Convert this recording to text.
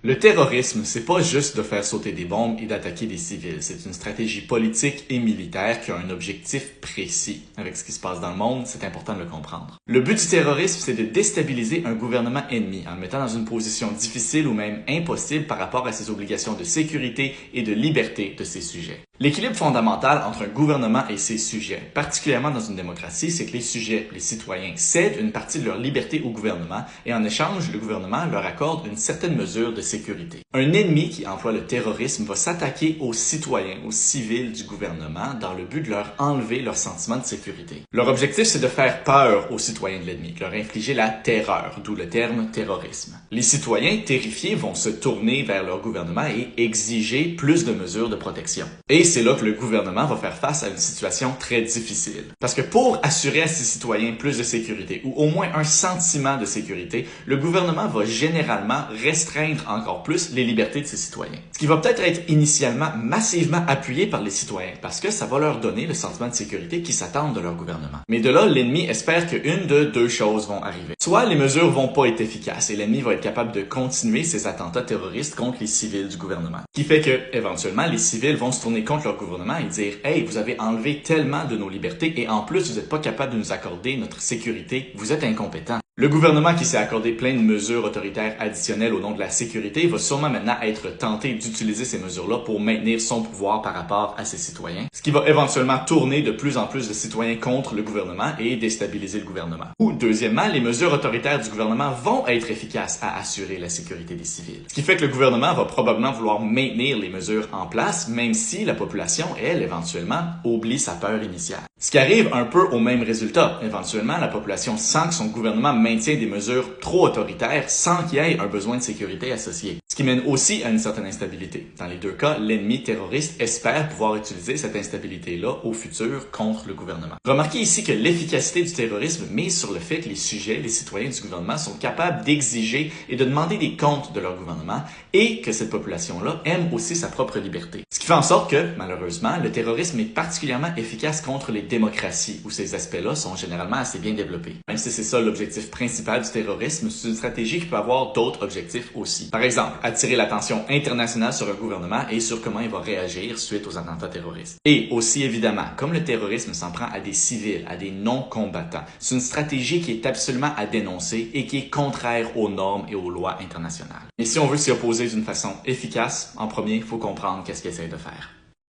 Le terrorisme, c'est pas juste de faire sauter des bombes et d'attaquer des civils. C'est une stratégie politique et militaire qui a un objectif précis. Avec ce qui se passe dans le monde, c'est important de le comprendre. Le but du terrorisme, c'est de déstabiliser un gouvernement ennemi en le mettant dans une position difficile ou même impossible par rapport à ses obligations de sécurité et de liberté de ses sujets. L'équilibre fondamental entre un gouvernement et ses sujets, particulièrement dans une démocratie, c'est que les sujets, les citoyens, cèdent une partie de leur liberté au gouvernement et en échange, le gouvernement leur accorde une certaine mesure de sécurité. Un ennemi qui emploie le terrorisme va s'attaquer aux citoyens, aux civils du gouvernement dans le but de leur enlever leur sentiment de sécurité. Leur objectif, c'est de faire peur aux citoyens de l'ennemi, de leur infliger la terreur, d'où le terme terrorisme. Les citoyens terrifiés vont se tourner vers leur gouvernement et exiger plus de mesures de protection. Et c'est là que le gouvernement va faire face à une situation très difficile. Parce que pour assurer à ses citoyens plus de sécurité, ou au moins un sentiment de sécurité, le gouvernement va généralement restreindre encore plus les libertés de ses citoyens. Ce qui va peut-être être initialement massivement appuyé par les citoyens, parce que ça va leur donner le sentiment de sécurité qu'ils s'attendent de leur gouvernement. Mais de là, l'ennemi espère qu'une de deux choses vont arriver. Soit les mesures vont pas être efficaces et l'ennemi va être capable de continuer ses attentats terroristes contre les civils du gouvernement. Ce qui fait que, éventuellement, les civils vont se tourner contre leur gouvernement et dire « Hey, vous avez enlevé tellement de nos libertés et en plus, vous n'êtes pas capable de nous accorder notre sécurité, vous êtes incompétents. » Le gouvernement qui s'est accordé plein de mesures autoritaires additionnelles au nom de la sécurité va sûrement maintenant être tenté d'utiliser ces mesures-là pour maintenir son pouvoir par rapport à ses citoyens, ce qui va éventuellement tourner de plus en plus de citoyens contre le gouvernement et déstabiliser le gouvernement. Ou deuxièmement, les mesures autoritaires du gouvernement vont être efficaces à assurer la sécurité des civils. Ce qui fait que le gouvernement va probablement vouloir maintenir les mesures en place, même si la population, elle, éventuellement, oublie sa peur initiale. Ce qui arrive un peu au même résultat. Éventuellement, la population sent que son gouvernement maintient des mesures trop autoritaires sans qu'il y ait un besoin de sécurité associé. Ce qui mène aussi à une certaine instabilité. Dans les deux cas, l'ennemi terroriste espère pouvoir utiliser cette instabilité-là au futur contre le gouvernement. Remarquez ici que l'efficacité du terrorisme mise sur le fait que les sujets, les citoyens du gouvernement sont capables d'exiger et de demander des comptes de leur gouvernement et que cette population-là aime aussi sa propre liberté. Ce qui fait en sorte que, malheureusement, le terrorisme est particulièrement efficace contre les démocraties où ces aspects-là sont généralement assez bien développés. Même si c'est ça l'objectif principal du terrorisme, c'est une stratégie qui peut avoir d'autres objectifs aussi. Par exemple, attirer l'attention internationale sur un gouvernement et sur comment il va réagir suite aux attentats terroristes. Et aussi évidemment, comme le terrorisme s'en prend à des civils, à des non-combattants, c'est une stratégie qui est absolument à dénoncer et qui est contraire aux normes et aux lois internationales. Et si on veut s'y opposer d'une façon efficace, en premier, il faut comprendre qu'est-ce qu'il essaie de faire.